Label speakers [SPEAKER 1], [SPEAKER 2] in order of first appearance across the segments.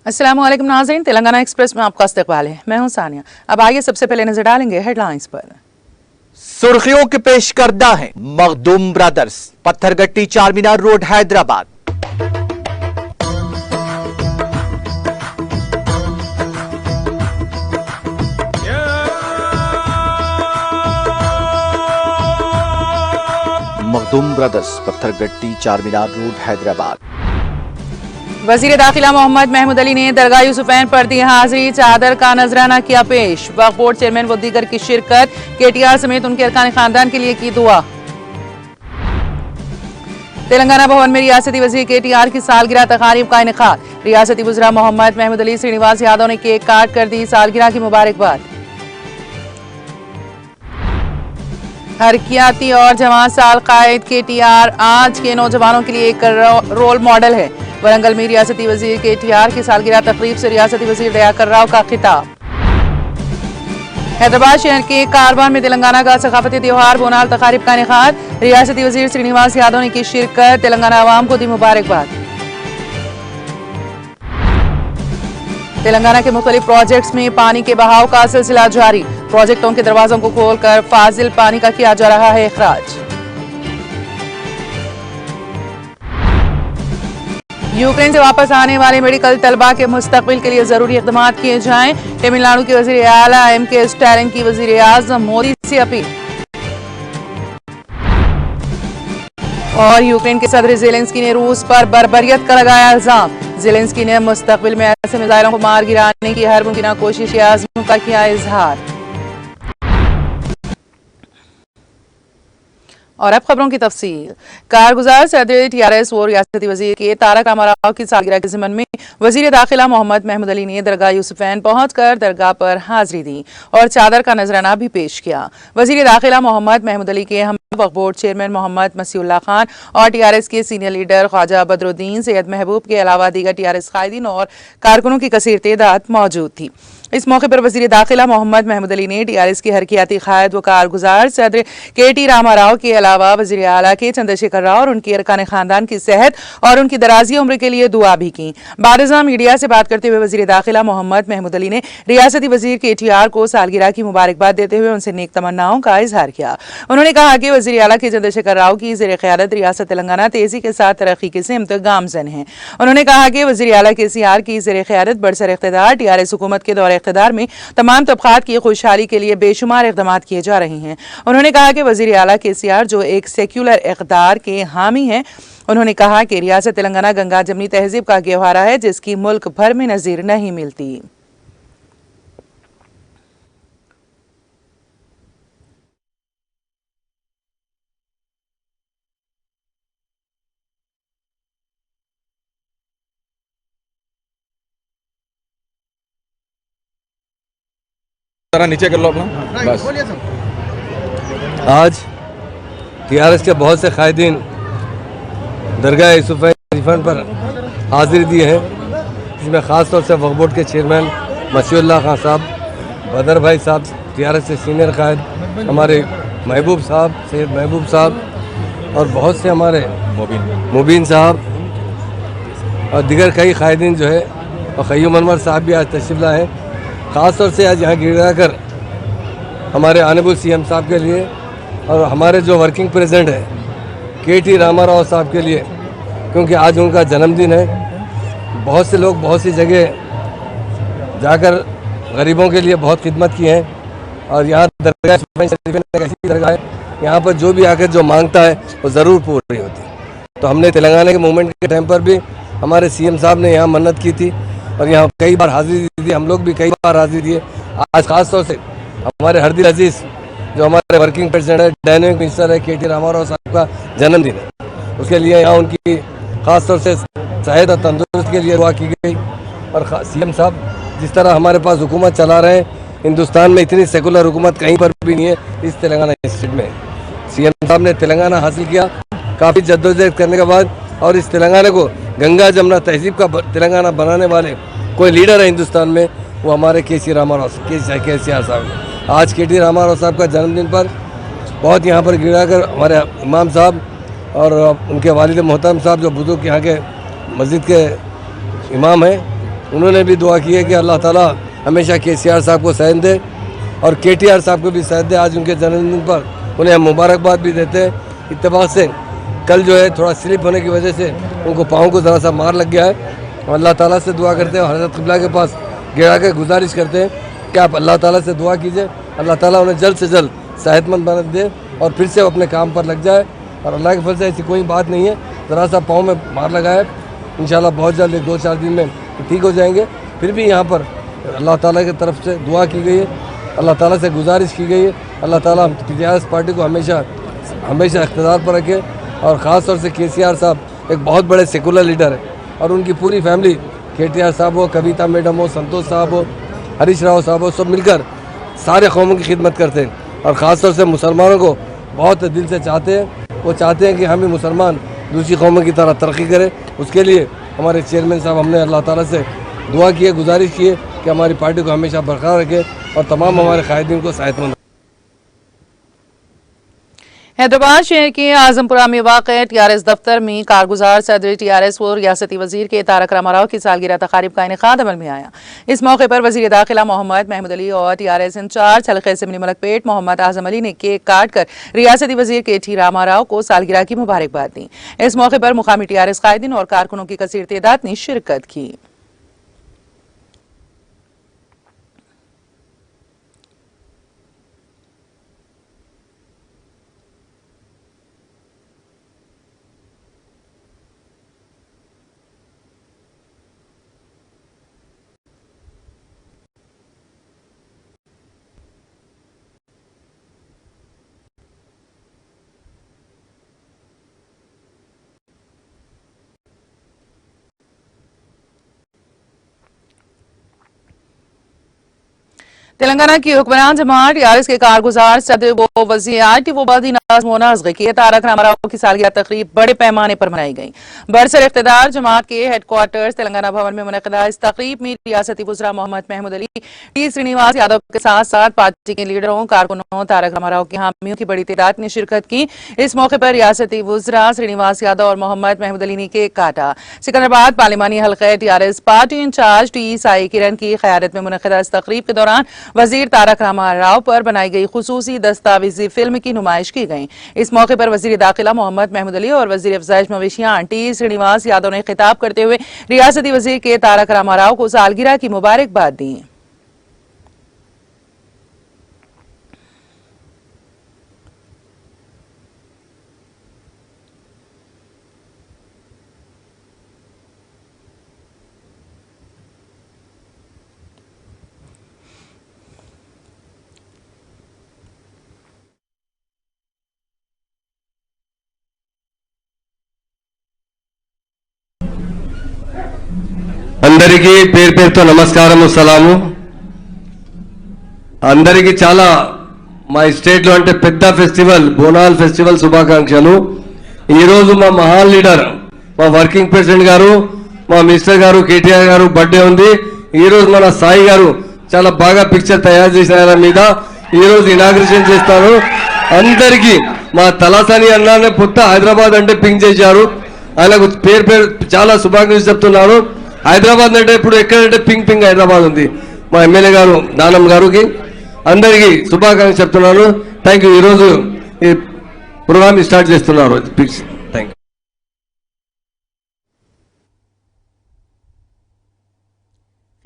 [SPEAKER 1] अस्सलाम वालेकुम नाज़रीन, तेलंगाना एक्सप्रेस में आपका इस्तकबाल है। मैं हूं सानिया। अब आइए सबसे पहले नजर डालेंगे हेडलाइंस पर।
[SPEAKER 2] सुर्खियों के पेश करदा है Makhdoom brothers, Pathergatti Charminar road Hyderabad. Makhdoom brothers, Pathergatti Charminar road Hyderabad.
[SPEAKER 1] वजीर दाखिला मोहम्मद महमूद अली ने दरगाह यूसुफैन पर दी हाजिरी, चादर का नजराना किया पेश। वक्फ बोर्ड चेयरमैन व दीगर की शिरकत, केटीआर समेत उनके अरकान खानदान के लिए की दुआ। तेलंगाना भवन में रियासती वजीर केटीआर की सालगिरह तकारीब का इनेकाद, रियासती वज़रा मोहम्मद महमूद अली श्रीनिवास यादव ने केक काट कर दी सालगिरह की मुबारकबाद। हरकियाती और जवान साल कायद केटीआर आज के नौजवानों के लिए एक रोल मॉडल है। वरंगल में रियासती वजीर केटीआर की सालगिरह तकरीब से रियासती वजीर दयाकर राव का खिताब। हैदराबाद शहर के कारवान में तेलंगाना का सकाफती त्योहार बोनाल तकारीब का इनेकाद, रियासती वजीर श्रीनिवास यादव ने की शिरकत, तेलंगाना आवाम को दी मुबारकबाद। तेलंगाना के मुख्तलिफ प्रोजेक्ट्स में पानी के बहाव का सिलसिला जारी, प्रोजेक्टों के दरवाजों को खोलकर फाजिल पानी का किया जा रहा है इखराज। यूक्रेन से वापस आने वाले मेडिकल तलबा के मुस्तकबिल के लिए जरूरी इक़दाम किए जाएं, तमिलनाडु के वज़ीर आला एम.के. स्टालिन की वज़ीर आज़म मोदी से अपील। और यूक्रेन के सदर ज़ेलेंस्की ने रूस पर बर्बरियत का लगाया इल्जाम, ज़ेलेंस्की ने मुस्तकबिल में ऐसे मिसाइलों को मार गिराने की हर मुमकिन कोशिश के आज़म का किया इजहार। और अब खबरों की तफसील। कारगुजार सदर टीआरएस व रियासती वजीर के तारक रामाराव की सालगिरह के ज़िमन में वजीर दाखिला मोहम्मद महमूद अली ने दरगाह यूसुफैन पहुंचकर दरगाह पर हाजिरी दी और चादर का नजराना भी पेश किया। वजीर दाखिला मोहम्मद महमूद अली के हम वक्फ बोर्ड चेयरमैन मोहम्मद मसीउल्लाह खान और टीआरएस के सीनियर लीडर ख्वाजा बदरुद्दीन सैयद महबूब के अलावा दीगर टीआरएस कायदीन और कारकुनों की कसीर तादाद मौजूद थी। इस मौके पर वजीर दाखिला मोहम्मद महमूद अली ने टीआरएस की हरकियाती कायद व कारगुजार सदर के.टी. रामाराव के अलावा वजीर आला के चंद्रशेखर राव और उनके अरकान खानदान की सेहत और उनकी दराजी उम्र के लिए दुआ भी की। बारिज़ा मीडिया से बात करते हुए वजीर दाखिला मोहम्मद महमूद अली ने रियासती वजीर केटीआर को सालगिरह की मुबारकबाद देते हुए उनसे नेक तमन्नाओं का इजहार किया। उन्होंने कहा कि वजीर आला के चंद्रशेखर राव की ज़ेर क़यादत रियासत तेलंगाना तेजी के साथ तरक्की की सिमत गामज़न है। उन्होंने कहा कि वजीर आला केसीआर की ज़ेर क़यादत बरसर इक़्तिदार टीआरएस हुकूमत के दौर इक़्तिदार में तमाम तबक़ात की खुशहाली के लिए बेशुमार इक़दाम किए जा रहे हैं। उन्होंने कहा कि वज़ीर आला केसीआर जो एक सेक्युलर इक़्तिदार के हामी हैं। उन्होंने कहा कि रियासत तेलंगाना गंगा जमनी तहजीब का गहवारा है जिसकी मुल्क भर में नज़ीर नहीं मिलती।
[SPEAKER 3] नीचे कर लो अपना बस।
[SPEAKER 4] आज टीआरएस के बहुत से कायदीन दरगाह यूसुफैन पर हाजिरी दिए हैं, जिसमें ख़ास तौर से वक्फ बोर्ड के चेयरमैन मसीउल्लाह खान साहब, बदर भाई साहब, टीआरएस के सीनियर कायद हमारे महबूब साहब, सैयद महबूब साहब और बहुत से हमारे मुबीन साहब और दिगर कई कायदीन जो है और क़य्यूम अनवर साहब भी आज तशरीफ़ लाए हैं। ख़ास तौर से आज यहाँ गिरा कर हमारे ऑनरेबल सीएम साहब के लिए और हमारे जो वर्किंग प्रेसिडेंट है के.टी. रामाराव साहब के लिए, क्योंकि आज उनका जन्मदिन है। बहुत से लोग बहुत सी जगह जाकर गरीबों के लिए बहुत खिदमत की है और यहाँ दरगाह शरीफ एक ऐसी दरगाह है, यहाँ पर जो भी आकर जो मांगता है वो ज़रूर पूरी होती है। तो हमने तेलंगाना के मूवमेंट के टाइम पर भी हमारे सीएम साहब ने यहाँ मन्नत की थी और यहाँ कई बार हाजिरी दी थी, हम लोग भी कई बार हाजिरी दिए। आज ख़ास तौर से हमारे हरदिल अजीज़ जो हमारे वर्किंग प्रेसिडेंट है, डायनेमिक मिनिस्टर है, के.टी. रामाराव साहब का जन्मदिन है, उसके लिए यहाँ उनकी ख़ास तौर से सेहत और तंदुरुस्ती के लिए दुआ की गई। और सीएम साहब जिस तरह हमारे पास हुकूमत चला रहे हैं, हिंदुस्तान में इतनी सेकुलर हुकूमत कहीं पर भी नहीं है, इस तेलंगाना स्टेट में सीएम साहब ने तेलंगाना हासिल किया काफ़ी जद्दोजहद करने के बाद। और इस तेलंगाना को गंगा जमुना तहजीब का तेलंगाना बनाने वाले कोई लीडर है हिंदुस्तान में, वो हमारे के.सी. रामाराव साहब। आज के.टी. रामाराव साहब का जन्मदिन पर बहुत यहाँ पर गिरा कर हमारे इमाम साहब और उनके वालिद मोहतरम साहब जो बुजुर्ग यहाँ के मस्जिद के इमाम हैं, उन्होंने भी दुआ की है कि अल्लाह ताला हमेशा KCR साहब को सेहत दे और KTR साहब को भी सेहत दे। आज उनके जन्मदिन पर उन्हें हम मुबारकबाद भी देते हैं। इत्तेफाक से कल जो है थोड़ा स्लिप होने की वजह से उनको पाँव को ज़रा सा मार लग गया है। और अल्लाह ताला से दुआ करते हैं और हज़रत क़िबला के पास गिरा के गुजारिश करते हैं कि आप अल्लाह ताला से दुआ कीजिए, अल्लाह ताला उन्हें जल्द से जल्द सेहतमंद बना दे और फिर से अपने काम पर लग जाए। और अल्लाह के फल से ऐसी कोई बात नहीं है, ज़रा सा पाँव में मार लगा है, इंशाल्लाह बहुत जल्द 2-4 दिन में ठीक हो जाएंगे। फिर भी यहाँ पर अल्लाह ताला की तरफ से दुआ की गई है, अल्लाह ताला से गुजारिश की गई है, अल्लाह ताला PTRS पार्टी को हमेशा हमेशा इक़्तिदार पर रखे। और ख़ास तौर से KCR साहब एक बहुत बड़े सेकुलर लीडर है और उनकी पूरी फैमिली, KTR साहब हो, कविता मैडम हो, संतोष साहब हो, हरीश राव साहब हो, सब मिलकर सारे कौमों की खिदमत करते हैं और ख़ास तौर से मुसलमानों को बहुत दिल से चाहते हैं। वो चाहते हैं कि हम भी मुसलमान दूसरी कौमों की तरह तरक्की करें। उसके लिए हमारे चेयरमैन साहब हमने अल्लाह ताला से दुआ की है, गुजारिश की है कि हमारी पार्टी को हमेशा बरकरार रखे और तमाम हमारे कायदीन को सेहतमंद।
[SPEAKER 1] हैदराबाद शहर के आजमपुरा में वाक़ TRS दफ्तर में कारगुजार सदर TRS व रियासती वजीर के तारक रामाराव की सालगिरह तकारीब का इनेकाद अमल में आया। इस मौके पर वजीर दाखिला मोहम्मद महमूद अली और TRS इंचार्ज हल्के असेंबली मलकपेट मोहम्मद आजम अली ने केक काट कर रियासती वजीर KT रामाराव को सालगिरह की मुबारकबाद दी। इस मौके पर मुकामी TRS कायदीन और कारकुनों की कसीर तादाद ने शिरकत की। तेलंगाना की हुक्मरान जमात TRS के कारगुजार सदर व वज़ीर आईटी व बदी नाज़ के तारक रामाराव की सालगिरह तकरीब बड़े पैमाने पर मनाई गई। बरसर इख्तिदार जमात के हेडक्वार्टर्स तेलंगाना भवन में मुनक़दा इस तकरीब में रियासती वज़रा मोहम्मद महमूद अली, T श्रीनिवास यादव के साथ साथ पार्टी के लीडरों, कारकुनों, तारक रामाराव के हामियों की बड़ी तादाद ने शिरकत की। इस मौके पर रियासती वज़रा श्रीनिवास यादव और मोहम्मद महमूद अली ने केक काटा। सिकंदराबाद पार्लिमानी हल्के TRS party incharge T Sai Kiran की क़यादत में मुनक़दा इस तकरीब के दौरान वजीर तारक रामाराव पर बनाई गई खुसूसी दस्तावेजी फिल्म की नुमाइश की गई। इस मौके पर वजीर दाखिला मोहम्मद महमूद अली और वजीर अफजाइश मवेशियां T श्रीनिवास यादव ने खिताब करते हुए रियासती वजीर के तारक रामाराव को सालगिरह की मुबारकबाद दी।
[SPEAKER 4] అందరికీ పేరు పేరుతో నమస్కారము, సలాము. అందరికీ చాలా మా స్టేట్లో అంటే పెద్ద ఫెస్టివల్ బోనాల్ ఫెస్టివల్ శుభాకాంక్షలు. ఈరోజు మా మహాన్ లీడర్ మా వర్కింగ్ ప్రెసిడెంట్ గారు మా మినిస్టర్ గారు KTR గారు బర్త్డే ఉంది. ఈరోజు మన సాయి గారు చాలా బాగా పిక్చర్ తయారు చేసిన మీద ఈరోజు ఇనాగ్రేషన్ చేస్తారు. అందరికీ మా తలసాని అన్నానే పొత్త హైదరాబాద్ అంటే పింక్ చేశారు. ఆయనకు పేరు పేరు చాలా శుభాకాంక్షలు చెప్తున్నారు. హైదరాబాద్ అంటే ఇప్పుడు ఎక్కడంటే పింక్ పింక్ హైదరాబాద్ ఉంది. మా ఎమ్మెల్యే గారు దానం గారికి అందరికీ శుభాకాంక్షలు చెప్తున్నాను. Thank you. ఈరోజు ఈ ప్రోగ్రామ్ స్టార్ట్ చేస్తున్నారు. Thank you.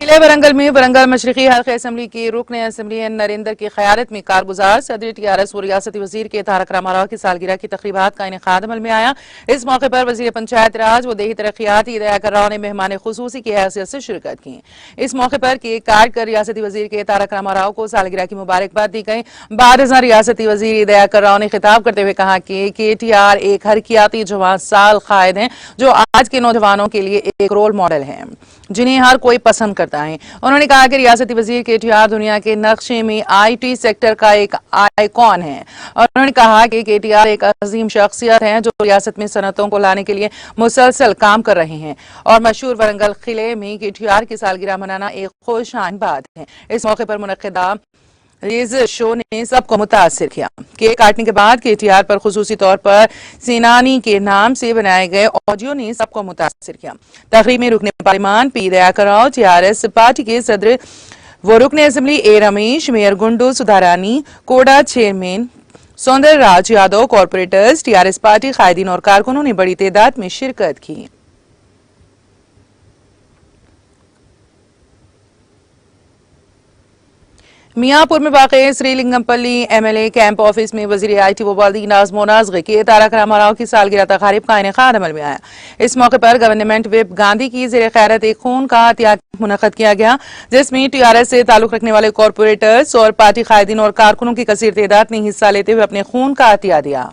[SPEAKER 1] किले वरंगल में वरंगल मशरकी हल्के असेंबली की रुकन असेंबली नरेंद्र की क़यादत में कारगुजार सदर TRS व रियासती वजीर के तारक रामाराव की सालगिरह की तकरीबात का इनेकाद अमल में आया। इस मौके पर वजीर पंचायत राज व देही तरक्यात हिदायत राव ने मेहमान खुसूसी की हैसियत से शिरकत की। इस मौके पर केक काट कर रियासती वजीर के तारक रामाराव को सालगिरह की मुबारकबाद दी गई। बाद रियासती वजीर हिदायत राव ने खिताब करते हुए कहा कि KTR एक हरकियाती जवान साल कायद हैं जो आज के नौजवानों के लिए एक रोल मॉडल है जिन्हें हर कोई पसंद करता है। उन्होंने कहा कि रियासती वजीर KTR दुनिया के नक्शे में IT सेक्टर का एक आइकॉन है और उन्होंने कहा कि KTR एक अजीम शख्सियत है जो रियासत में सनतों को लाने के लिए मुसलसल काम कर रहे हैं और मशहूर वरंगल किले में KTR की सालगिरह मनाना एक खुशहाल बात है। इस मौके पर मुनक़दा रेज शो ने सबको मुतासिर किया। केक काटने के बाद केटीआर पर खुसूसी तौर पर सेनानी के नाम से बनाए गए ऑडियो ने सबको मुतासिर किया। तकरीब में रुकने parliament P Dayakar Rao, TRS party के सदर व रुकने असेंबली ए रमेश, मेयर गुंडू सुधारानी, कोडा चेयरमैन सौंदर राज यादव, कॉरपोरेटर्स, टीआरएस पार्टी कायदीन और कारकुनों ने बड़ी तादाद में शिरकत की। मियाँपुर में वाक़ श्रीलिंगमपल्ली एमएलए कैंप ऑफिस में वज़ीर आईटी व बाल्दी नाज़ मोनाज़ के तारक रामाराव की सालगिरह तक़ारीब का इनेक़ाद अमल में आया। इस मौके पर गवर्नमेंट विप गांधी की ज़ेर क़यादत एक खून का अतिया मुनक़द किया गया, जिसमें टीआरएस से ताल्लुक़ रखने वाले कॉरपोरेटर्स और पार्टी कायदीन और कारकुनों की कसीर तादाद ने हिस्सा लेते हुए अपने खून का अतिया दिया।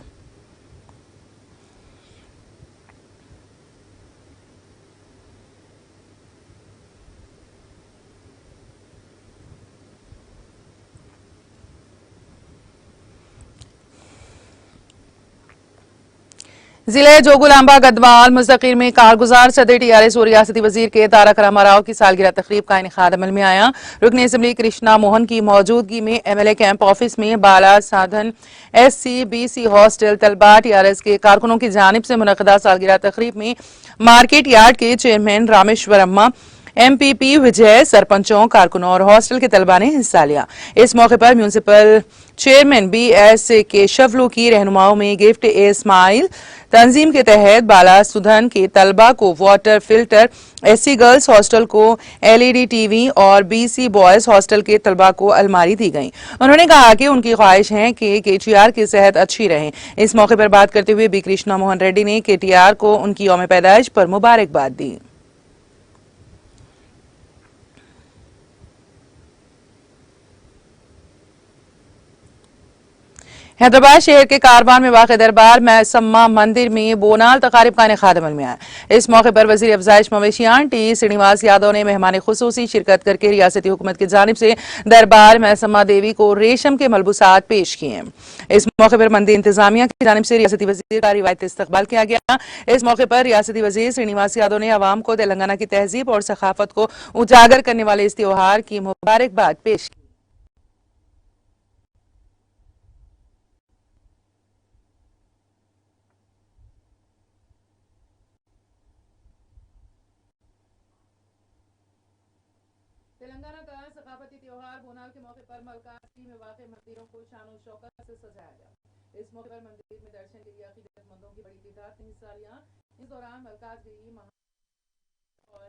[SPEAKER 1] जिले जोगुलांबा गदवाल मुस्तकीर में कारगुजार सदर टीआरएस और रियासती वजीर के तारक रामाराव की सालगिरह तकरीब का इनेक़ाद अमल में आया। रुकन असेंबली कृष्णा मोहन की मौजूदगी में एमएलए कैंप ऑफिस में बाला साधन SC-BC हॉस्टल तलबा टीआरएस के कारकुनों की जानिब से मुनक़दा सालगिरह तकरीब में मार्केट यार्ड के चेयरमैन रामेश्वरम्मा, MPP विजय, सरपंचों, कारकुनों और हॉस्टल के तलबा ने हिस्सा लिया। इस मौके पर म्यूनिसिपल चेयरमैन BS केशवलू की रहनुमाओं में गिफ्ट ए स्माइल तंजीम के तहत बाला सुधन के तलबा को water filter, SC girls hostel को LED TV और BC बॉयज हॉस्टल के तलबा को अलमारी दी गई। उन्होंने कहा कि उनकी ख्वाहिश है कि KTR की सेहत अच्छी रहे। इस मौके पर बात करते हुए बी कृष्णा मोहन रेड्डी ने KTR को उनकी यौम पैदाइश पर मुबारकबाद दी। हैदराबाद शहर के कारवान में वाक़ दरबार मैसम्मा मंदिर में बोनाल तकारीब का इनेक़ाद अमल में आया। इस मौके पर वज़ीर अफ़ज़ाइश मवेशियान T श्रीनिवास यादव ने मेहमान खुसूसी शिरकत करके रियासती हुकूमत की जानिब से दरबार मैसम्मा देवी को रेशम के मलबूसात पेश किए। इस मौके पर मंदिर इंतजामिया की जानिब से रियासती वज़ीर का रिवायती इस्तकबाल किया गया। इस मौके पर रियासती वज़ीर श्रीनिवास यादव ने अवाम को तेलंगाना की तहजीब और सखाफत को उजागर करने वाले इस त्योहार की मुबारकबाद पेश की। तेलंगाना का सकाफती त्योहार बोनाल के मौके पर मलकाजी में वाक़ मंदिरों को शान और शौकत से सजाया गया। इस मौके पर मंदिर में दर्शन के लिए अक़ीदतमंदों की बड़ी तादाद ने हिस्सा लिया। इस दौरान मलकाजी और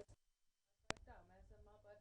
[SPEAKER 1] मैसम्मा पर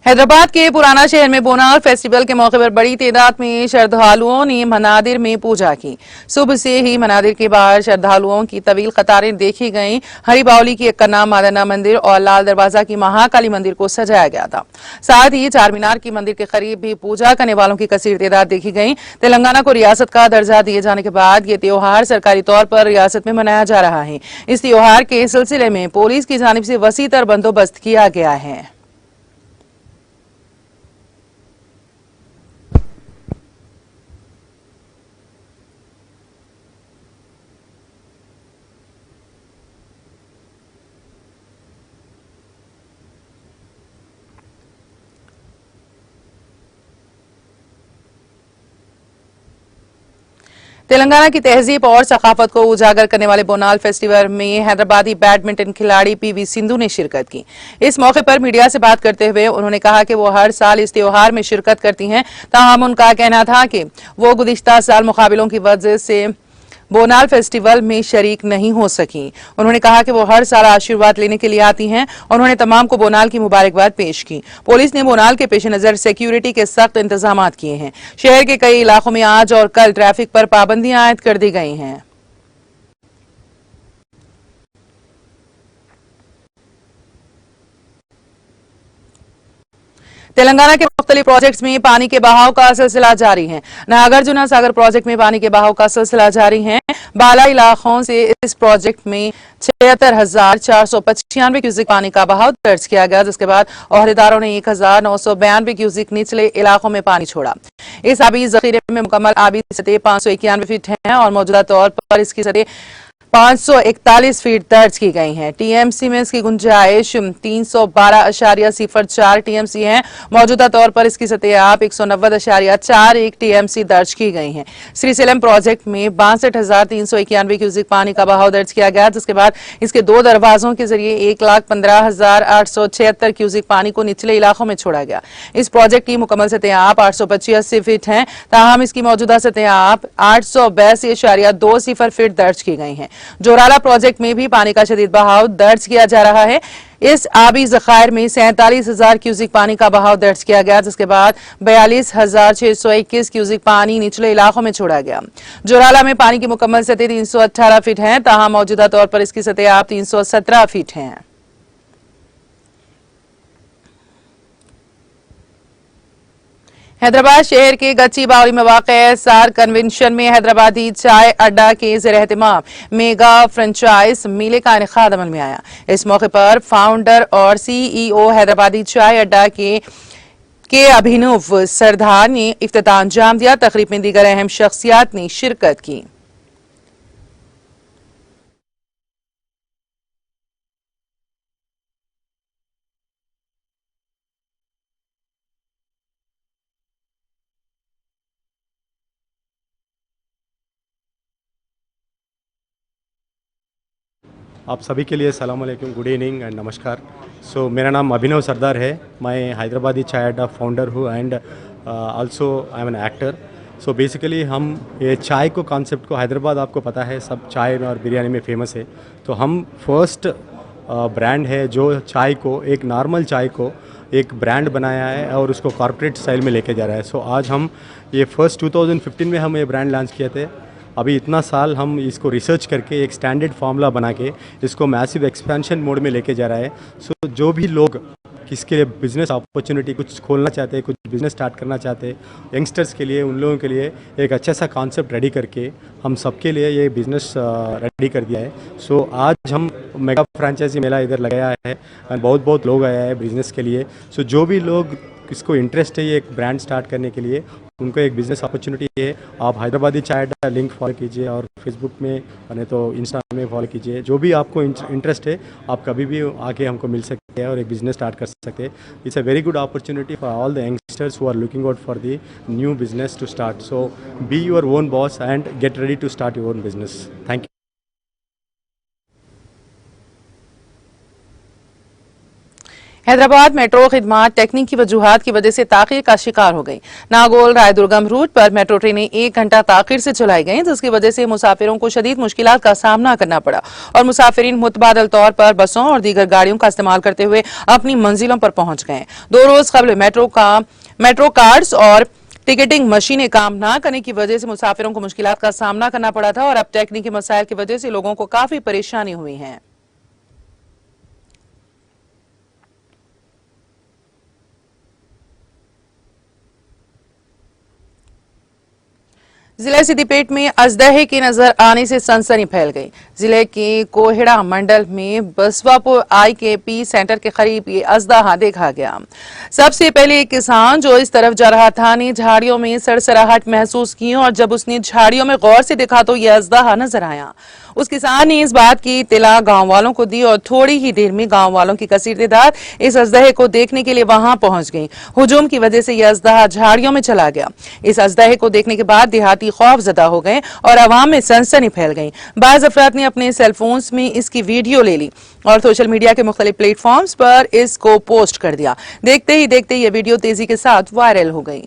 [SPEAKER 1] हैदराबाद के पुराना शहर में बोनाल फेस्टिवल के मौके पर बड़ी तादाद में श्रद्धालुओं ने मनादिर में पूजा की। सुबह से ही मनादिर के बाहर श्रद्धालुओं की तवील कतारें देखी गईं। हरी बावली की एकन्ना मादना मंदिर और लाल दरवाजा की महाकाली मंदिर को सजाया गया था। साथ ही चार मीनार की मंदिर के करीब भी पूजा करने वालों की कसीर तादाद देखी गई। तेलंगाना को रियासत का दर्जा दिए जाने के बाद ये त्योहार सरकारी तौर पर रियासत में मनाया जा रहा है। इस त्योहार के सिलसिले में पुलिस की जानिब से वसीतर बंदोबस्त किया गया है। तेलंगाना की तहजीब और सखाफत को उजागर करने वाले बोनाल फेस्टिवल में हैदराबादी बैडमिंटन खिलाड़ी PV सिंधु ने शिरकत की। इस मौके पर मीडिया से बात करते हुए उन्होंने कहा कि वो हर साल इस त्योहार में शिरकत करती हैं। ताहम उनका कहना था कि वो गुज़िश्ता साल मुकाबलों की वजह से बोनाल फेस्टिवल में शरीक नहीं हो सकी। उन्होंने कहा कि वो हर साल आशीर्वाद लेने के लिए आती हैं और उन्होंने तमाम को बोनाल की मुबारकबाद पेश की। पुलिस ने बोनाल के पेश नजर सिक्योरिटी के सख्त इंतजाम किए हैं। शहर के कई इलाकों में आज और कल ट्रैफिक पर पाबंदियां आयद कर दी गई हैं। तेलंगाना के मुख्तलिफ प्रोजेक्ट्स में पानी के बहाव का सिलसिला जारी है। नागार्जुना सागर प्रोजेक्ट में पानी के बहाव का सिलसिला जारी है। बाला इलाकों से इस प्रोजेक्ट में 76,495 क्यूसिक पानी का बहाव दर्ज किया गया, जिसके बाद ओहदेदारों ने 1,992 क्यूसिक निचले इलाकों में पानी छोड़ा। इस आबी जखीरे में मुकम्मल आबी सतह 591 फीट है और मौजूदा तौर पर इसकी सतह 541 फीट दर्ज की गई हैं। टीएमसी में इसकी गुंजाइश 312.04 टीएमसी है। मौजूदा तौर पर इसकी सतह आप 190.41 टीएमसी दर्ज की गई हैं। श्रीसेलम प्रोजेक्ट में 62,391 क्यूसिक पानी का बहाव दर्ज किया गया, जिसके बाद इसके 2 दरवाजों के जरिए 1,15,876 क्यूसिक पानी को निचले इलाकों में छोड़ा गया। इस प्रोजेक्ट की मुकम्मल सतह आप 885 फीट है, ताहम इसकी मौजूदा सतह आप 882.20 फीट दर्ज की गई है। जोराला प्रोजेक्ट में भी पानी का शदीद बहाव दर्ज किया जा रहा है। इस आबी जखायर में 47,000 क्यूसिक पानी का बहाव दर्ज किया गया, जिसके बाद 42,621 क्यूसिक पानी निचले इलाकों में छोड़ा गया। जोराला में पानी की मुकम्मल सतह 318 फीट है, ताहम मौजूदा तौर पर इसकी सतह आप 317 फीट है। हैदराबाद शहर के गच्ची बावली में वाक़ सार कन्वेंशन में हैदराबादी चाय अड्डा के ज़ेर एहतमाम मेगा फ्रेंचाइज मेले का इनेकाद अमल में आया। इस मौके पर फाउंडर और सीईओ हैदराबादी चाय अड्डा के अभिनव सरदार ने इफ्तिताह अंजाम दिया। तकरीब में दीगर अहम शख्सियात ने शिरकत की।
[SPEAKER 5] आप सभी के लिए सलाम अलैकुम, गुड इवनिंग एंड नमस्कार। सो मेरा नाम अभिनव सरदार है। मैं हैदराबादी चाय अड्डा फाउंडर हूँ and also I am an actor. So basically हम ये चाय को कॉन्सेप्ट को, हैदराबाद आपको पता है सब चाय और बिरयानी में फेमस है, तो हम फर्स्ट ब्रांड है जो चाय को, एक नॉर्मल चाय को एक ब्रांड बनाया है और उसको कॉर्पोरेट स्टाइल में लेके जा रहा है। सो आज हम ये फर्स्ट 2015 में हम ये ब्रांड लॉन्च किए थे। अभी इतना साल हम इसको रिसर्च करके एक स्टैंडर्ड फार्मूला बना के इसको मैसिव एक्सपेंशन मोड में लेके जा रहा है। सो जो भी लोग किसके लिए बिज़नेस अपॉर्चुनिटी कुछ खोलना चाहते हैं, कुछ बिज़नेस स्टार्ट करना चाहते हैं, यंगस्टर्स के लिए, उन लोगों के लिए एक अच्छा सा कॉन्सेप्ट रेडी करके हम सबके लिए ये बिज़नेस रेडी कर दिया है। सो आज हम मेगा फ्रेंचाइजी मेला इधर लगाया है और बहुत लोग आया है बिज़नेस के लिए। सो जो भी लोग किसको इंटरेस्ट है ये एक ब्रांड स्टार्ट करने के लिए, उनको एक बिज़नेस अपॉर्चुनिटी है। आप हैदराबादी चाय अड्डा लिंक फॉलो कीजिए और फेसबुक में नहीं तो इंस्टा में फॉलो कीजिए। जो भी आपको इंटरेस्ट है आप कभी भी आके हमको मिल सकते हैं और एक बिज़नेस स्टार्ट कर सकते हैं। It's a very good opportunity for all the youngsters who are looking out for the new business to start. So be your own boss and get ready to start your own business. Thank you.
[SPEAKER 1] Hyderabad metro खिदमात टेक्निकी वजूहात की वजह से ताखीर का शिकार हो गई। नागोल रायदुर्गम रूट पर मेट्रो ट्रेनें 1 घंटा ताखीर से चलाई गईं, जिसकी वजह से मुसाफिरों को शदीद मुश्किलात का सामना करना पड़ा और मुसाफिरीन मुतबादल तौर पर बसों और दीगर गाड़ियों का इस्तेमाल करते हुए अपनी मंजिलों पर पहुंच गए। 2 रोज कबल मेट्रो कार्ड्स और टिकटिंग मशीनें काम न करने की वजह से मुसाफिरों को मुश्किलात का सामना करना पड़ा था और अब टेक्निकी मसाइल की वजह से लोगों को काफी परेशानी हुई है। जिले सिद्दीपेट में अजदहे के नजर आने से सनसनी फैल गई। जिले के कोहेड़ा मंडल में बसवापुर IKP सेंटर के करीब ये अजदहा देखा गया। सबसे पहले एक किसान जो इस तरफ जा रहा था ने झाड़ियों में सरसराहट महसूस की और जब उसने झाड़ियों में गौर से देखा तो यह अजदहा नजर आया। उस किसान ने इस बात की इत्तला गांव वालों को दी और थोड़ी ही देर में गांव वालों की कसीर तादाद इस अजदहे को देखने के लिए वहां पहुंच गई। हुजूम की वजह से यह अजदहा झाड़ियों में चला गया। इस अजदहे को देखने के बाद देहाती खौफजदा हो गए और अवाम में सनसनी फैल गई। बाज़ अफराद ने अपने सेलफोन्स में इसकी वीडियो ले ली और सोशल मीडिया के मुख्तलिफ प्लेटफॉर्म्स पर इसको पोस्ट कर दिया। देखते ही देखते ये वीडियो तेजी के साथ वायरल हो गई।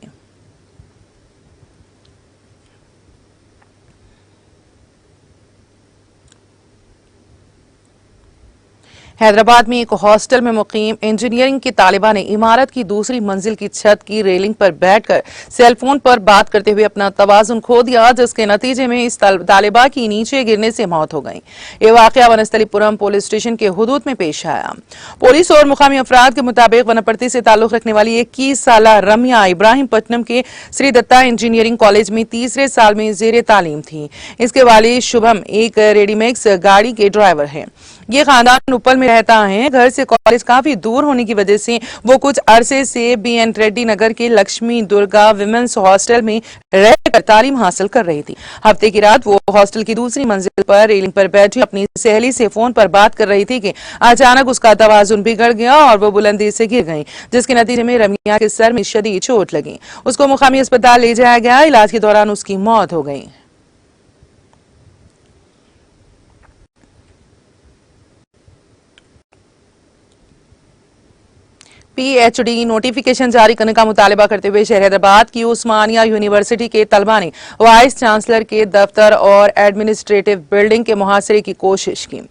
[SPEAKER 1] हैदराबाद में एक हॉस्टल में मुकीम इंजीनियरिंग के तालिबा ने इमारत की दूसरी मंजिल की छत की रेलिंग पर बैठकर सेलफोन पर बात करते हुए अपना तवाजुन खो दिया, जिसके नतीजे में इस तालिबा की नीचे गिरने से मौत हो गई। ये वाकया वनस्थलीपुरम पुलिस स्टेशन के हुदूद में पेश आया। पुलिस और मुकामी अफराद के मुताबिक वनपर्ती से ताल्लुक रखने वाली 21 साला रम्या इब्राहिमपट्टनम के श्री दत्ता इंजीनियरिंग कॉलेज में तीसरे साल में जेर तालीम थी। इसके वालिद शुभम एक रेडीमेक्स गाड़ी के ड्राइवर हैं। ये खानदान उपल में रहता है। घर से कॉलेज काफी दूर होने की वजह से वो कुछ अरसे से BN रेड्डी नगर के लक्ष्मी दुर्गा विमेंस हॉस्टल में रहकर तालीम हासिल कर रही थी। हफ्ते की रात वो हॉस्टल की दूसरी मंजिल पर रेलिंग पर बैठी अपनी सहेली से फोन पर बात कर रही थी कि अचानक उसका तवाजुन बिगड़ गया और वो बुलंदी से गिर गई, जिसके नतीजे में रमिया के सर में शदीद चोट लगी। उसको मुकामी अस्पताल ले जाया गया। इलाज के दौरान उसकी मौत हो गई। PhD नोटिफिकेशन जारी करने का मुतालबा करते हुए शहर हैदराबाद की उस्मानिया यूनिवर्सिटी के तलबा ने वाइस चांसलर के दफ्तर और एडमिनिस्ट्रेटिव बिल्डिंग के मुहासरे की कोशिश की।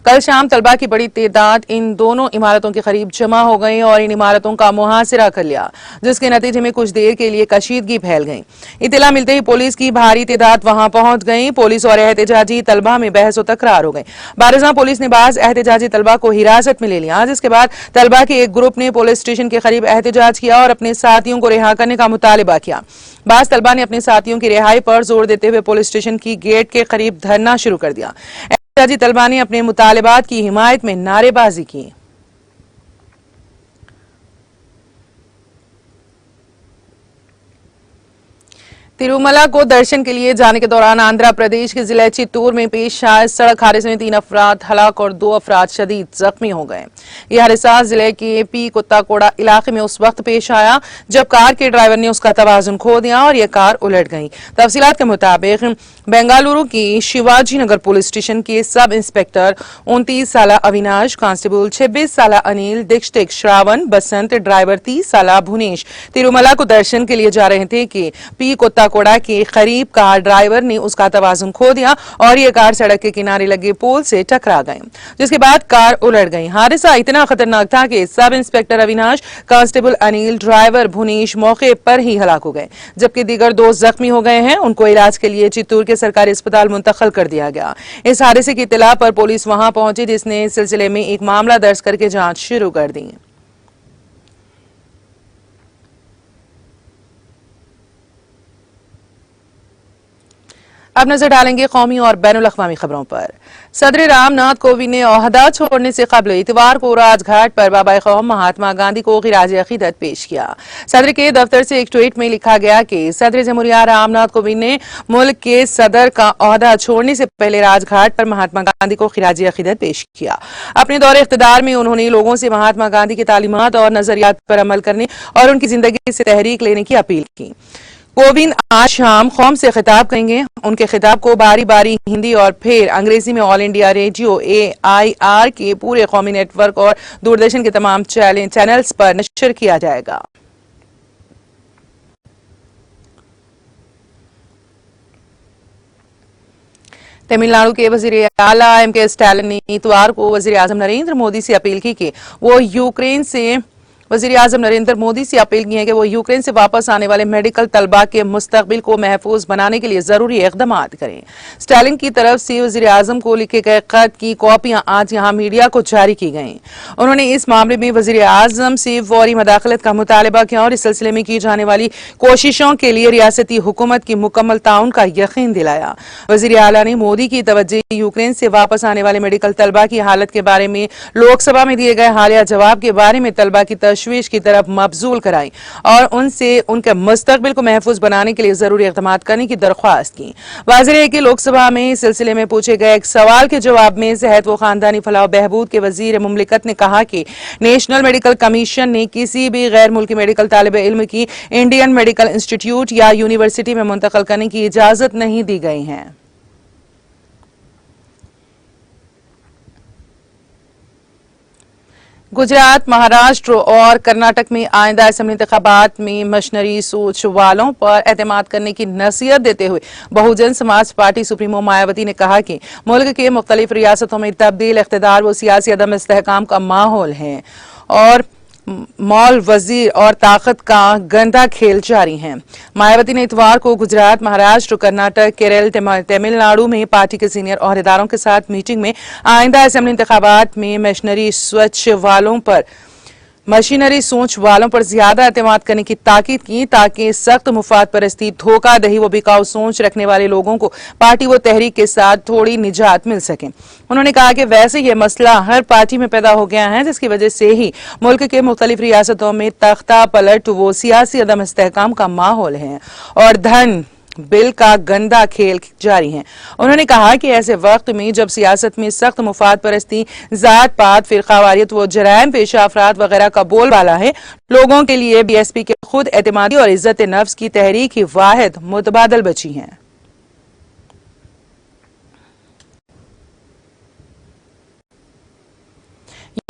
[SPEAKER 1] कल शाम तलबा की बड़ी तादाद इन दोनों इमारतों के करीब जमा हो गई और इन इमारतों का मुहासरा कर लिया, जिसके नतीजे में कुछ देर के लिए कशीदगी फैल गई। इत्तला मिलते ही पुलिस की भारी तादाद वहां पहुंच गई। पुलिस और एहतजाजी तलबा में बहस व तकरार हो गई। बारिज़ां पुलिस ने बाज एहतजाजी तलबा को हिरासत में ले लिया, जिसके बाद तलबा के एक ग्रुप ने पुलिस स्टेशन के करीब एहतजाज किया और अपने साथियों को रिहा करने का मुतालबा किया। बाज तलबा ने अपने साथियों की रिहाई पर जोर देते हुए पुलिस स्टेशन की गेट के करीब धरना शुरू कर दिया। एहतजाजी तलबा ने अपने मुतालबात की हिमायत में नारेबाजी की। तिरुमला को दर्शन के लिए जाने के दौरान आंध्र प्रदेश के जिले चित्तूर में पेश आए सड़क हादसे में 3 अफराद हलाक और 2 अफराद शदीद जख्मी हो गए। यह हादसा जिले के P कुत्ताकोड़ा इलाके में उस वक्त पेश आया जब कार के ड्राइवर ने उसका तवाजुन खो दिया और यह कार उलट गई। तफसीलात के मुताबिक बेंगलुरु की शिवाजी नगर पुलिस स्टेशन के सब इंस्पेक्टर 29 साला अविनाश, कांस्टेबल 26 साला अनिल, डिस्ट्रिक्ट श्रावण बसंत, ड्राइवर 30 साला भुवनेश तिरुमला को दर्शन के लिए जा रहे थे कि P कोड़ा के करीब कार ड्राइवर ने उसका तवाजुन खो दिया और ये कार सड़क के किनारे लगे पोल से टकरा गई, जिसके बाद कार उलट गई। हादसा इतना खतरनाक था कि sub inspector Avinash, constable Anil, driver Bhuvnesh मौके पर ही हलाक हो गए, जबकि दीगर 2 जख्मी हो गए हैं। उनको इलाज के लिए चित्तूर के सरकारी अस्पताल मुंतकिल कर दिया गया। इस हादसे की इत्तला पर पुलिस वहां पहुंची, जिसने इस सिलसिले में एक मामला दर्ज करके जांच शुरू कर दी। अब नजर डालेंगे कौमी और बैनुल अक़वामी खबरों पर। सदर रामनाथ कोविंद ने ओहदा छोड़ने से कबल इतवार को राजघाट पर बाबा कौम महात्मा गांधी को खिराज अकीदत पेश किया। सदर के दफ्तर से एक ट्वीट में लिखा गया कि सदर जमहूरिया रामनाथ कोविंद ने मुल्क के सदर का ओहदा छोड़ने से पहले राजघाट पर महात्मा गांधी को खिराज अकीदत पेश किया। अपने दौरे इख्तिदार में उन्होंने लोगों से महात्मा गांधी की तालीमात और नजरियात पर अमल करने और उनकी जिंदगी से तहरीक लेने की अपील की। कोविंद आज शाम कौम से खिताब करेंगे। उनके खिताब को बारी बारी हिंदी और फिर अंग्रेजी में ऑल इंडिया रेडियो AIR के पूरे कौमी नेटवर्क और दूरदर्शन के तमाम चैनल्स पर नशर किया जाएगा। तमिलनाडु के वजीर आला MK स्टालिन ने इतवार को वजीर आजम नरेंद्र मोदी से अपील की कि वो यूक्रेन से वापस आने वाले मेडिकल तलबा के मुस्तकबिल को महफूज बनाने के लिए जरूरी इकदाम करें। स्टालिन की तरफ से वजीर आजम को लिखे गए खत की कॉपियां आज यहां मीडिया को जारी की गईं। उन्होंने इस मामले में वजीर आजम से फौरी मदाखलत का मुतालबा किया और इस सिलसिले में की जाने वाली कोशिशों के लिए रियासती हुकूमत की मुकम्मल ताउन का यकीन दिलाया। वजीर आला ने मोदी की तवज्जो यूक्रेन से वापस आने वाले मेडिकल तलबा की हालत के बारे में लोकसभा में दिए गए हालिया जवाब के बारे में तलबा की तशवीश की तरफ मबजूल कराई और उनसे उनके मुस्तकबिल को महफूज बनाने के लिए जरूरी इक़दाम करने की दरख्वास्त की। वाज़ेह है कि लोकसभा में इस सिलसिले में पूछे गए एक सवाल के जवाब में सेहत व खानदानी फलाह बहबूद के वजीर मुमलिकत ने कहा कि नेशनल मेडिकल कमीशन ने किसी भी गैर मुल्की मेडिकल तालिब इल्म की इंडियन मेडिकल इंस्टीट्यूट या यूनिवर्सिटी में मुंतकिल करने की इजाजत नहीं दी गई है। गुजरात, महाराष्ट्र और कर्नाटक में आइंदा असेंबली इंतखाबात में मशीनरी सोच वालों पर एतमाद करने की नसीहत देते हुए बहुजन समाज पार्टी सुप्रीमो मायावती ने कहा कि मुल्क के मुख्तलिफ रियासतों में तब्दील, इख्तिदार व सियासी अदम इस्तेहकाम का माहौल है और मौल, वजीर और ताकत का गंदा खेल जारी है। मायावती ने इतवार को गुजरात, महाराष्ट्र, कर्नाटक, केरल, तमिलनाडु में पार्टी के सीनियर ओहदेदारों के साथ मीटिंग में आइंदा असेंबली इंतखाबात में मशीनरी सोच वालों पर ज्यादा एतमाद करने की ताकीद की ताकि सख्त मुफाद परस्ती, धोखाधड़ी व बिकाऊ सोच रखने वाले लोगों को पार्टी व तहरीक के साथ थोड़ी निजात मिल सके। उन्होंने कहा कि वैसे ये मसला हर पार्टी में पैदा हो गया है, जिसकी वजह से ही मुल्क के मुख्तलिफ रियासतों में तख्ता पलट व सियासी अदम इस्तेहकाम का माहौल है और धन बिल का गंदा खेल जारी है। उन्होंने कहा कि ऐसे वक्त में जब सियासत में सख्त मुफाद परस्ती, जात पात, फिरकावारियत व जराइम पेशा अफराद वगैरह का बोलबाला है, लोगों के लिए बीएसपी के खुद एतमादी और इज्जत नफ्स की तहरीक ही वाहिद मुतबादल बची है।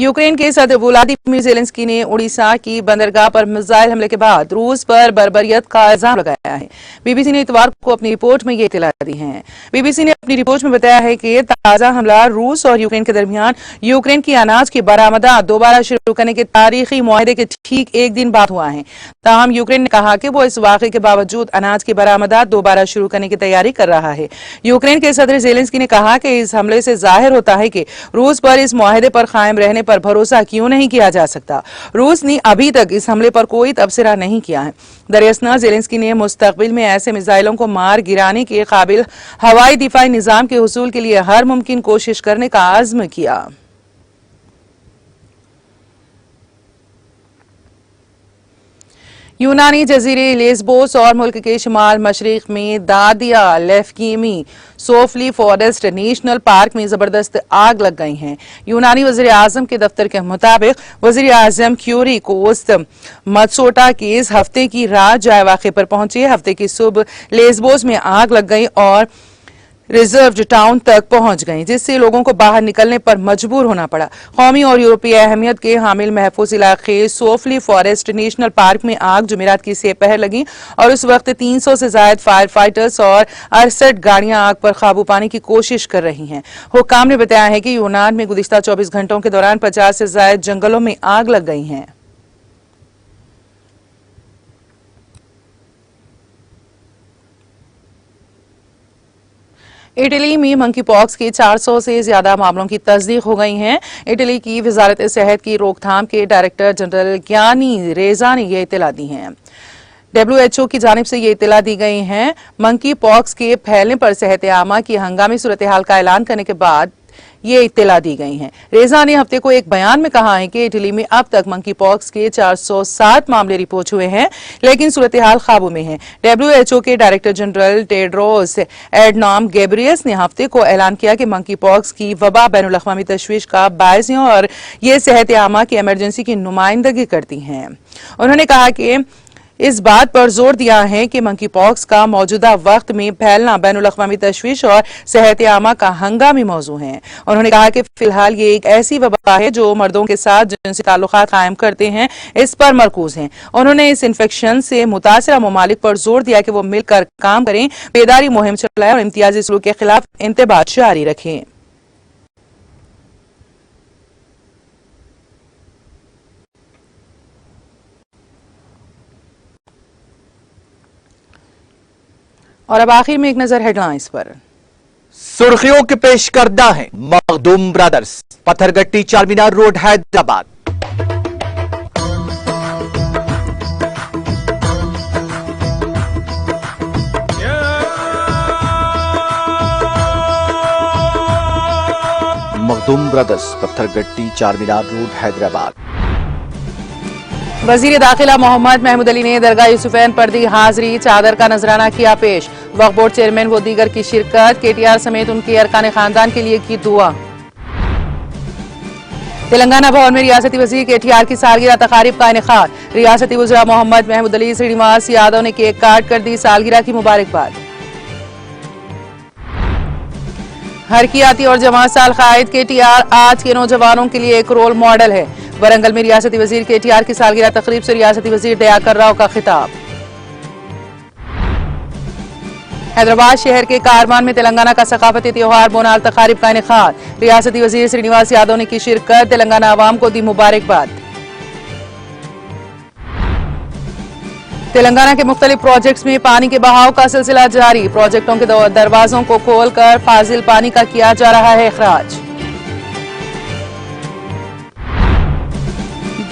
[SPEAKER 1] यूक्रेन के सदर व्लादिमीर ज़ेलेंस्की ने उड़ीसा की बंदरगाह पर मिसाइल हमले के बाद रूस पर बर्बरियत का इल्जाम लगाया है। बीबीसी ने इतवार को अपनी रिपोर्ट में ये इत्तला दी है। बीबीसी ने अपनी रिपोर्ट में बताया है कि ताजा हमला रूस और यूक्रेन के दरमियान यूक्रेन की अनाज की बरामदात दोबारा शुरू करने के तारीखी मुआहदे के ठीक एक दिन बाद हुआ है। ताहम यूक्रेन ने कहा कि वो इस वाक़े के बावजूद अनाज की बरामदात दोबारा शुरू करने की तैयारी कर रहा है। यूक्रेन के सदर ज़ेलेंस्की ने कहा कि इस हमले से जाहिर होता है कि रूस पर इस मुआहदे पर कायम रहने पर भरोसा क्यों नहीं किया जा सकता। रूस ने अभी तक इस हमले पर कोई तबसरा नहीं किया है। दरअसल ज़ेलेंस्की ने मुस्तकबिल में ऐसे मिसाइलों को मार गिराने के काबिल हवाई दिफाई निजाम के हुसूल के लिए हर मुमकिन कोशिश करने का आज़्म किया। यूनानी जजीरे लेस्बोस और मुल्क के शुमाल मशरिक में दादिया लेफ्कीमी सोफली फॉरेस्ट नेशनल पार्क में जबरदस्त आग लग गई है। यूनानी वज़ीर आज़म के दफ्तर के मुताबिक वज़ीर आज़म क्यूरी कोस्ट मत्सोटा के इस हफ्ते की रात जाए वाक़े पर पहुंचे। हफ्ते की सुबह लेस्बोस में आग लग गई और रिजर्व टाउन तक पहुंच गई, जिससे लोगों को बाहर निकलने पर मजबूर होना पड़ा। कौमी और यूरोपीय अहमियत के हामिल महफूज इलाके सोफली फॉरेस्ट नेशनल पार्क में आग जुमेरात की सेपहर लगी और उस वक्त 300 से ज्यादा फायर फाइटर्स और 68 गाड़ियां आग पर काबू पाने की कोशिश कर रही हैं। हुक्काम ने बताया है कि यूनान में गुज़िश्ता 24 घंटों के दौरान 50 से ज्यादा जंगलों में आग लग गई है। इटली में मंकी पॉक्स के 400 से ज्यादा मामलों की तस्दीक हो गई है। इटली की वजारत सेहत की रोकथाम के डायरेक्टर जनरल ज्ञानी रेजा ने यह इत्तला दी है। WHO की जानिब से ये इत्तला दी गई है। मंकी पॉक्स के फैलने पर सेहत आमा की हंगामी सूरत हाल का ऐलान करने के बाद ये इत्तला दी गई है। रेजा ने हफ्ते को एक बयान में कहा है कि इटली में अब तक मंकी पॉक्स के 407 मामले रिपोर्ट हुए हैं, लेकिन सूरत हाल काबू में है। WHO के डायरेक्टर जनरल टेड्रोस एडनॉम गैब्रियस ने हफ्ते को ऐलान किया कि मंकी पॉक्स की वबा बैनुल अक़वामी तशवीश का बायस है और ये सेहत आमा की इमरजेंसी की नुमाइंदगी करती हैं। उन्होंने कहा कि इस बात पर जोर दिया है कि मंकी पॉक्स का मौजूदा वक्त में फैलना बैनुल अक़वामी तशवीश और सेहत आमा का हंगामी मौजू है। उन्होंने कहा कि फिलहाल ये एक ऐसी वबा है जो मर्दों के साथ जिनसी ताल्लुकात कायम करते हैं, इस पर मरकूज है। उन्होंने इस इन्फेक्शन से मुतासिरा ममालिक पर जोर दिया कि वो मिलकर काम करें, बेदारी मुहिम चलाएं और इम्तियाजी सलूक के खिलाफ इंतबाह जारी रखें। और अब आखिर में एक नजर हेडलाइंस पर।
[SPEAKER 2] सुर्खियों के पेश करदा है Makhdoom brothers, Pathergatti Charminar road Hyderabad. Makhdoom brothers, Pathergatti Charminar road Hyderabad.
[SPEAKER 1] वजीर दाखिला मोहम्मद महमूद अली ने दरगाह यूसुफैन पर दी हाजिरी, चादर का नजराना किया पेश। वक्फ बोर्ड चेयरमैन व दीगर की शिरकत, KTR समेत उनके अरकान खानदान के लिए की दुआ। तेलंगाना भवन में रियासती वजीर KTR की सालगिरह तकारीब का इनेकाद, रियासती वज़रा मोहम्मद महमूद अली श्रीनिवास यादव ने केक काट कर दी सालगिरह की मुबारकबाद। हरकियाती और जमात साल कायद KTR आज के नौजवानों के लिए एक रोल मॉडल है। वरंगल में रियासती वजीर KTR की सालगिरह तकरीब से रियासती वजीर दयाकर राव का खिताब। हैदराबाद शहर के कारवान में तेलंगाना का सकाफती त्योहार बोनाल तकारीब का इनेकाद। रियासती वजीर श्रीनिवास यादव ने की शिरकत, तेलंगाना आवाम को दी मुबारकबाद। तेलंगाना के मुख्तलिफ प्रोजेक्ट्स में पानी के बहाव का सिलसिला जारी। प्रोजेक्टों के दरवाजों को खोलकर फाजिल पानी का किया जा रहा है इखराज।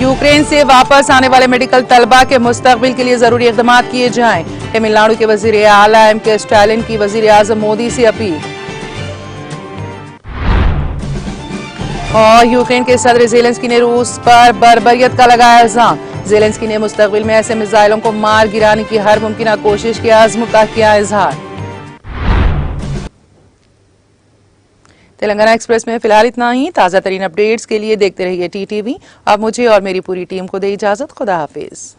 [SPEAKER 1] यूक्रेन से वापस आने वाले मेडिकल तलबा के मुस्तकबिल के लिए जरूरी इक़दाम किए जाएं। तमिलनाडु के वजीर आला MK स्टालिन की वजीर आजम मोदी से अपील। और यूक्रेन के सदर ज़ेलेंस्की ने रूस पर बर्बरियत का लगाया इल्जाम। ज़ेलेंस्की ने मुस्तकबिल में ऐसे मिसाइलों को मार गिराने की हर मुमकिन कोशिश के आज़म का किया इजहार। तेलंगाना एक्सप्रेस में फिलहाल इतना ही। ताज़ा तरीन अपडेट्स के लिए देखते रहिए TTV। अब मुझे और मेरी पूरी टीम को दे इजाजत। खुदा हाफिज।